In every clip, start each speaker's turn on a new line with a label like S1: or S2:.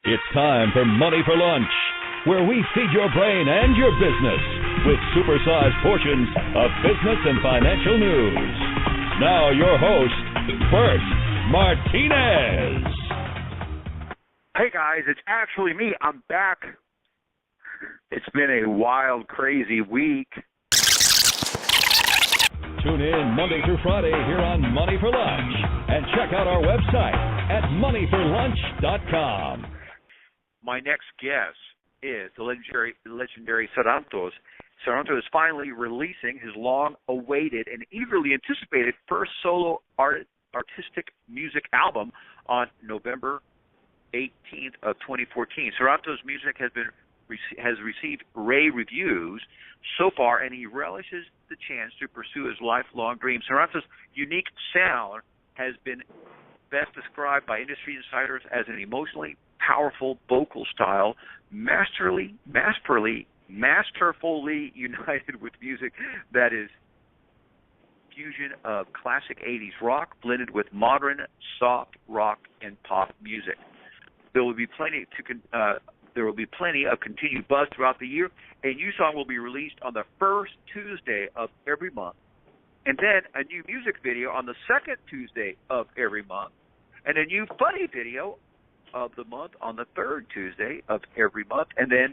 S1: It's time for Money for Lunch, where we feed your brain and your business with supersized portions of business and financial news. Now your host, Bert Martinez.
S2: Hey guys, it's actually me. I'm back. It's been a wild, crazy week.
S1: Tune in Monday through Friday here on Money for Lunch and check out our website at moneyforlunch.com.
S2: My next guest is the legendary Sarantos. Sarantos is finally releasing his long-awaited and eagerly anticipated first solo artistic music album on November 18th of 2014. Sarantos' music has received rave reviews so far, and he relishes the chance to pursue his lifelong dream. Sarantos' unique sound has been best described by industry insiders as an emotionally powerful vocal style, masterfully united with music that is fusion of classic 80s rock blended with modern soft rock and pop music. There will be plenty of continued buzz throughout the year. A new song will be released on the first Tuesday of every month, and then a new music video on the second Tuesday of every month, and a new funny video of the month on the third Tuesday of every month, and then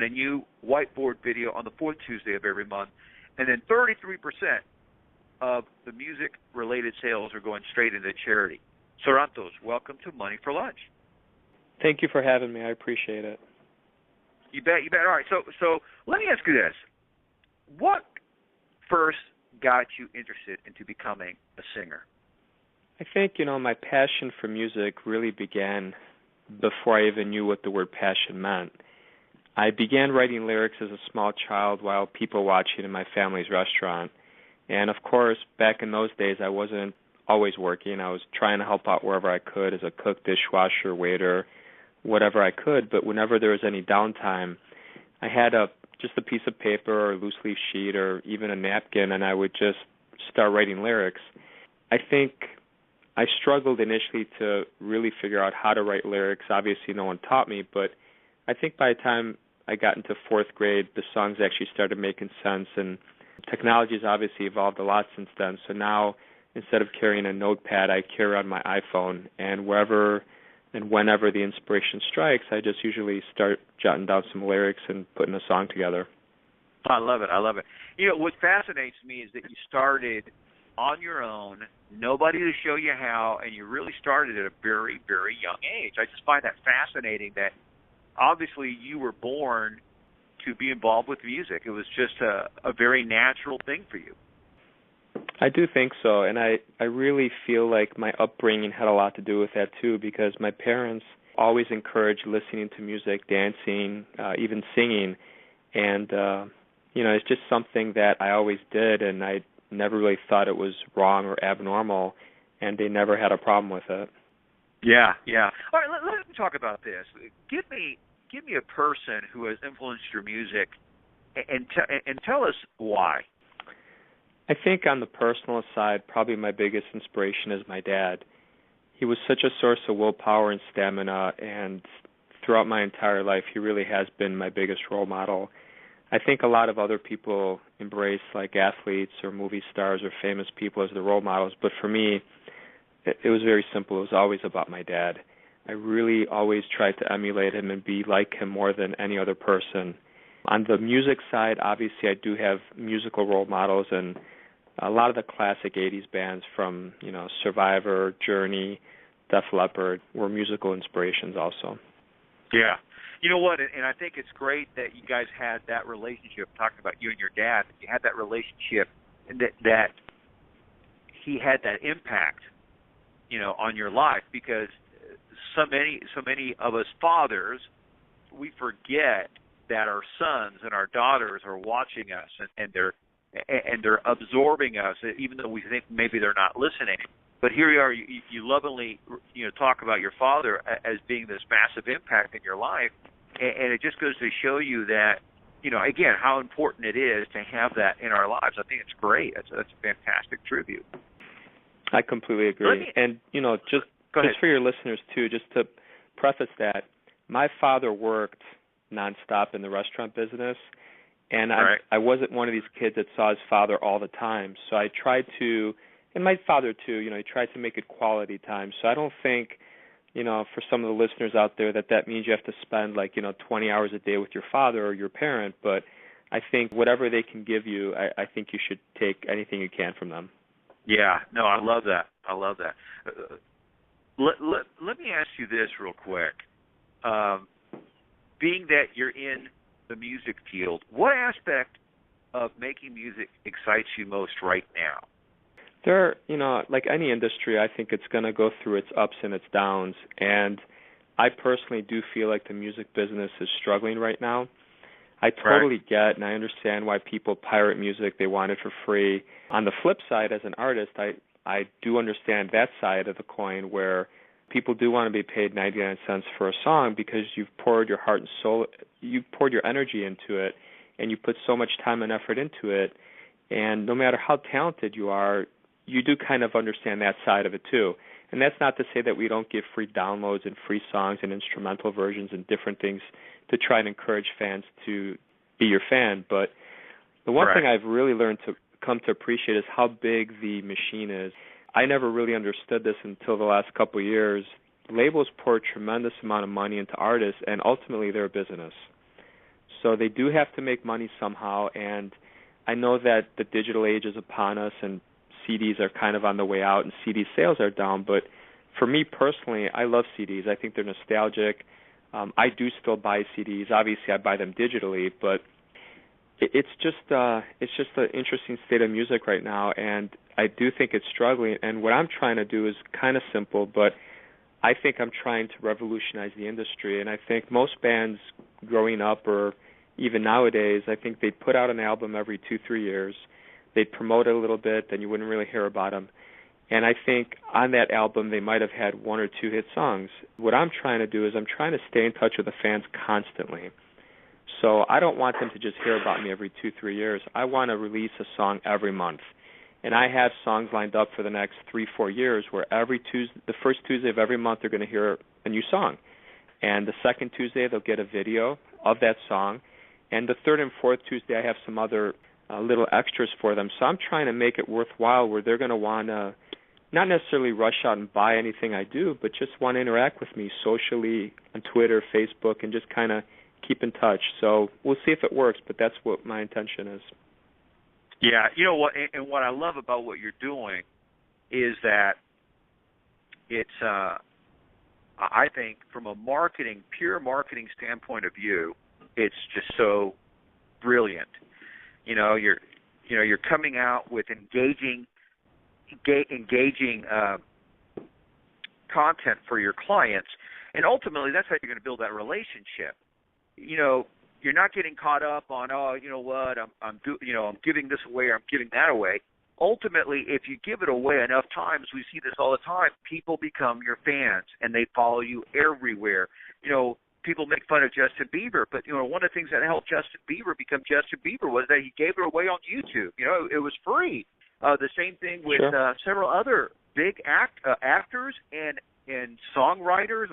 S2: a new whiteboard video on the fourth Tuesday of every month, and then 33% of the music-related sales are going straight into charity. Sarantos, welcome to Money for Lunch.
S3: Thank you for having me. I appreciate it.
S2: You bet. All right, so let me ask you this. What first got you interested into becoming a singer?
S3: I think, my passion for music really began before I even knew what the word passion meant. I began writing lyrics as a small child while people watching in my family's restaurant. And, of course, back in those days, I wasn't always working. I was trying to help out wherever I could as a cook, dishwasher, waiter, whatever I could. But whenever there was any downtime, I had just a piece of paper or a loose leaf sheet or even a napkin, and I would just start writing lyrics. I think I struggled initially to really figure out how to write lyrics. Obviously, no one taught me, but I think by the time I got into fourth grade, the songs actually started making sense, and technology has obviously evolved a lot since then. So now, instead of carrying a notepad, I carry on my iPhone, and wherever and whenever the inspiration strikes, I just usually start jotting down some lyrics and putting a song together.
S2: I love it. What fascinates me is that you started on your own, nobody to show you how, and you really started at a very, very young age. I just find that fascinating that obviously you were born to be involved with music. It was just a very natural thing for you.
S3: I do think so, and I really feel like my upbringing had a lot to do with that too, because my parents always encouraged listening to music, dancing, even singing, and it's just something that I always did, and I never really thought it was wrong or abnormal, and they never had a problem with it.
S2: Yeah. All right, let me talk about this. Give me a person who has influenced your music, and tell us why.
S3: I think on the personal side, probably my biggest inspiration is my dad. He was such a source of willpower and stamina, and throughout my entire life, he really has been my biggest role model. I think a lot of other people embrace like athletes or movie stars or famous people as their role models, but for me, it was very simple. It was always about my dad. I really always tried to emulate him and be like him more than any other person. On the music side, obviously I do have musical role models, and a lot of the classic 80s bands from, Survivor, Journey, Def Leppard were musical inspirations also.
S2: Yeah. You know what, and I think it's great that you guys had that relationship, talking about you and your dad, that you had that relationship and that he had that impact, on your life, because so many of us fathers, we forget that our sons and our daughters are watching us and they're absorbing us, even though we think maybe they're not listening. But here you are, you lovingly, talk about your father as being this massive impact in your life, and it just goes to show you that, again, how important it is to have that in our lives. I think it's great. That's a fantastic tribute.
S3: I completely agree. And, just for your listeners, too, just to preface that my father worked nonstop in the restaurant business, and I wasn't one of these kids that saw his father all the time. So I tried to, and my father too, you know, he tried to make it quality time. So I don't think, you know, for some of the listeners out there that means you have to spend 20 hours a day with your father or your parent, but I think whatever they can give you, I think you should take anything you can from them.
S2: Yeah, no, I love that. Let me ask you this real quick. Being that you're in the music field, what aspect of making music excites you most right now?
S3: There, you know, like any industry, I think it's going to go through its ups and its downs, and I personally do feel like the music business is struggling right now. I totally get and I understand why people pirate music. They want it for free. On the flip side, as an artist, I do understand that side of the coin where people do want to be paid 99 cents for a song because you've poured your heart and soul, you poured your energy into it, and you put so much time and effort into it. And no matter how talented you are, you do kind of understand that side of it too. And that's not to say that we don't give free downloads and free songs and instrumental versions and different things to try and encourage fans to be your fan. But the one thing I've really learned to come to appreciate is how big the machine is. I never really understood this until the last couple of years. Labels pour a tremendous amount of money into artists, and ultimately they're a business. So they do have to make money somehow, and I know that the digital age is upon us, and CDs are kind of on the way out, and CD sales are down. But for me personally, I love CDs. I think they're nostalgic. I do still buy CDs. Obviously, I buy them digitally, but it's just an interesting state of music right now, and I do think it's struggling. And what I'm trying to do is kind of simple, but I think I'm trying to revolutionize the industry. And I think most bands growing up, or even nowadays, I think they'd put out an album every 2-3 years. They'd promote it a little bit, then you wouldn't really hear about them. And I think on that album they might have had 1 or 2 hit songs. What I'm trying to do is I'm trying to stay in touch with the fans constantly. So I don't want them to just hear about me every 2-3 years. I want to release a song every month. And I have songs lined up for the next 3-4 years where the first Tuesday of every month they're going to hear a new song. And the second Tuesday they'll get a video of that song. And the third and fourth Tuesday I have some other little extras for them. So I'm trying to make it worthwhile where they're going to want to not necessarily rush out and buy anything I do, but just want to interact with me socially on Twitter, Facebook, and just kind of keep in touch. So we'll see if it works, but that's what my intention is.
S2: Yeah, you know what, and what I love about what you're doing is that it's, I think, from a pure marketing standpoint of view, it's just so brilliant. You're coming out with engaging content for your clients, and ultimately that's how you're going to build that relationship. You're not getting caught up on, you know what, I'm giving this away or I'm giving that away. Ultimately, if you give it away enough times, we see this all the time, people become your fans and they follow you everywhere. People make fun of Justin Bieber, but one of the things that helped Justin Bieber become Justin Bieber was that he gave it away on YouTube. It was free. The same thing with several other big actors and songwriters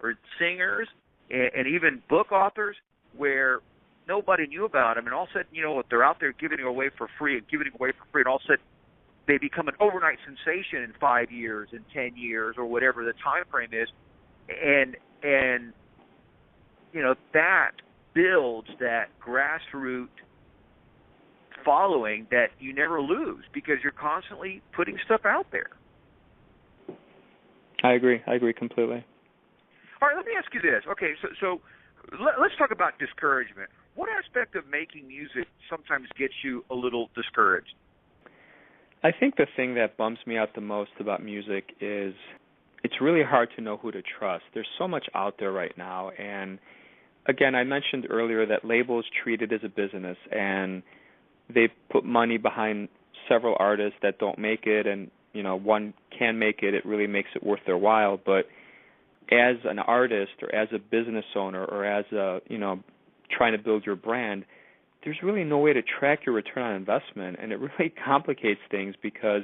S2: or singers and even book authors where nobody knew about them, and all of a sudden, they're out there giving it away for free, and all of a sudden they become an overnight sensation in 5 years, in 10 years, or whatever the time frame is, and that builds that grassroots following that you never lose because you're constantly putting stuff out there.
S3: I agree completely.
S2: All right, let me ask you this. Okay, so let's talk about discouragement. What aspect of making music sometimes gets you a little discouraged?
S3: I think the thing that bums me out the most about music is it's really hard to know who to trust. There's so much out there right now, and again, I mentioned earlier that labels treat it as a business, and they put money behind several artists that don't make it, and one can make it. It really makes it worth their while. But as an artist, or as a business owner, or as a trying to build your brand, there's really no way to track your return on investment, and it really complicates things because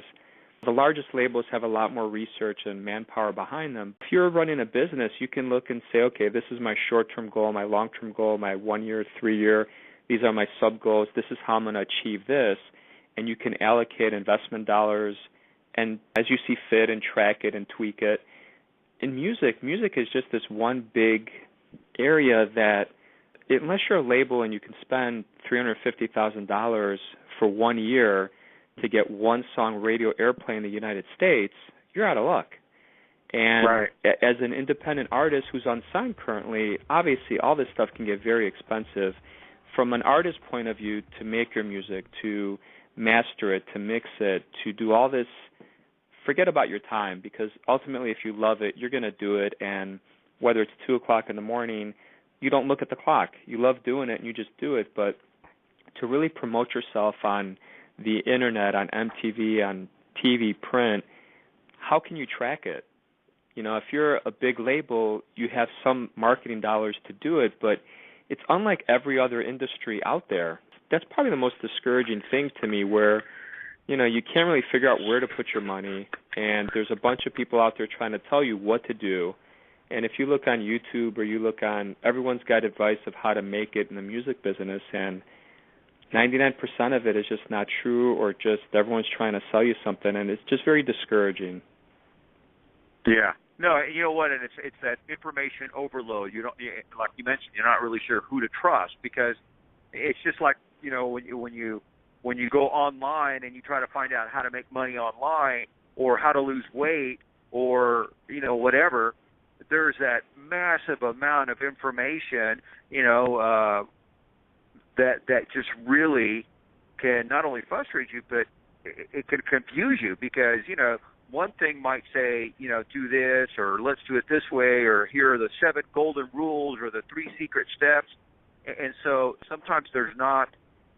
S3: The largest labels have a lot more research and manpower behind them. If you're running a business, you can look and say, okay, this is my short-term goal, my long-term goal, my 1-year, 3-year. These are my sub-goals. This is how I'm going to achieve this. And you can allocate investment dollars and as you see fit and track it and tweak it. In music is just this one big area that unless you're a label and you can spend $350,000 for 1 year to get one song radio airplay in the United States, you're out of luck. And
S2: right.
S3: As an independent artist who's unsigned currently, obviously all this stuff can get very expensive. From an artist's point of view, to make your music, to master it, to mix it, to do all this, forget about your time, because ultimately if you love it, you're going to do it, and whether it's 2 o'clock in the morning, you don't look at the clock. You love doing it and you just do it, but to really promote yourself on the internet, on MTV, on TV, print, how can you track it? You know, if you're a big label, you have some marketing dollars to do it, but it's unlike every other industry out there. That's probably the most discouraging thing to me, where, you know, you can't really figure out where to put your money, and there's a bunch of people out there trying to tell you what to do. And if you look on YouTube or you look on, everyone's got advice of how to make it in the music business, and 99% of it is just not true, or just everyone's trying to sell you something, and it's just very discouraging.
S2: Yeah. No, you know what? And it's that information overload. You don't, like you mentioned, you're not really sure who to trust, because it's just like, you know, when you go online and you try to find out how to make money online, or how to lose weight, or, you know, whatever, there's that massive amount of information, you know, that just really can not only frustrate you, but it can confuse you, because, you know, one thing might say, you know, do this, or let's do it this way, or here are the 7 golden rules, or the 3 secret steps. And so sometimes there's not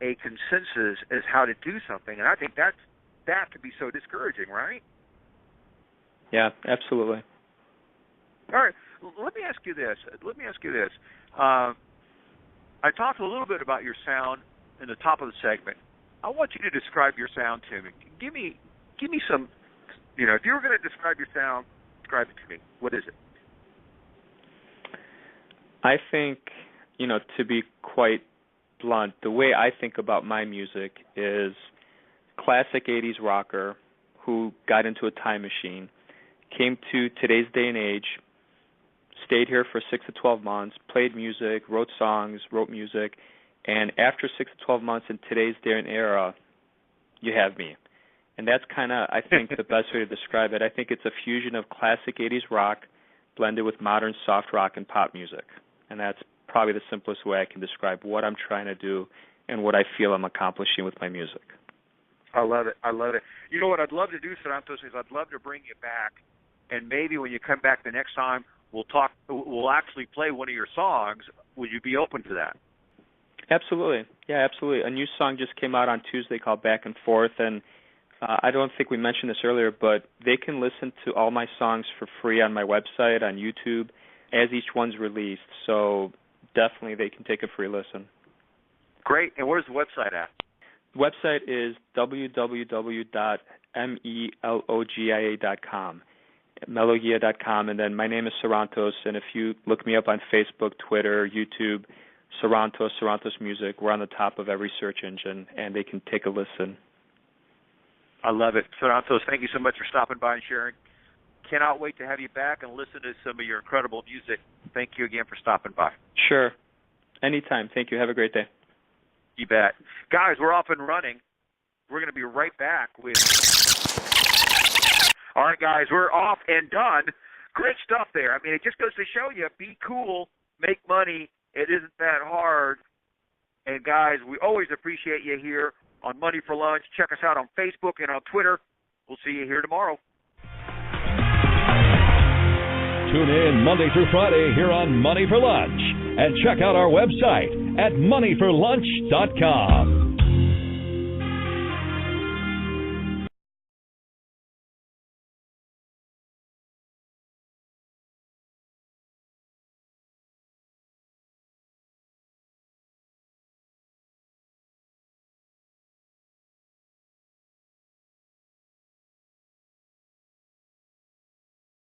S2: a consensus as how to do something. And I think that can be so discouraging, right?
S3: Yeah, absolutely.
S2: All right. Let me ask you this. I talked a little bit about your sound in the top of the segment. I want you to describe your sound to me. Give me some, you know, if you were going to describe your sound, describe it to me. What is it?
S3: I think, you know, to be quite blunt, the way I think about my music is classic 80s rocker who got into a time machine, came to today's day and age, stayed here for 6 to 12 months, played music, wrote songs, wrote music, and after 6 to 12 months in today's day and era, you have me. And that's kind of, I think, the best way to describe it. I think it's a fusion of classic 80s rock blended with modern soft rock and pop music. And that's probably the simplest way I can describe what I'm trying to do and what I feel I'm accomplishing with my music.
S2: I love it. You know what I'd love to do, Sarantos, is I'd love to bring you back, and maybe when you come back the next time, we'll actually play one of your songs. Would you be open to that?
S3: Absolutely. Yeah, absolutely. A new song just came out on Tuesday called Back and Forth, and I don't think we mentioned this earlier, but they can listen to all my songs for free on my website, on YouTube, as each one's released. So definitely they can take a free listen.
S2: Great. And where's the website at?
S3: The website is www.melogia.com. Melogia.com, and then my name is Sarantos, and if you look me up on Facebook, Twitter, YouTube, Sarantos Music, we're on the top of every search engine, and they can take a listen.
S2: I love it. Sarantos, thank you so much for stopping by and sharing. Cannot wait to have you back and listen to some of your incredible music. Thank you again for stopping by.
S3: Sure. Anytime. Thank you. Have a great day.
S2: You bet. Guys, we're off and running. We're going to be right back with... All right, guys, we're off and done. Great stuff there. I mean, it just goes to show you, be cool, make money. It isn't that hard. And, guys, we always appreciate you here on Money for Lunch. Check us out on Facebook and on Twitter. We'll see you here tomorrow.
S1: Tune in Monday through Friday here on Money for Lunch. And check out our website at moneyforlunch.com.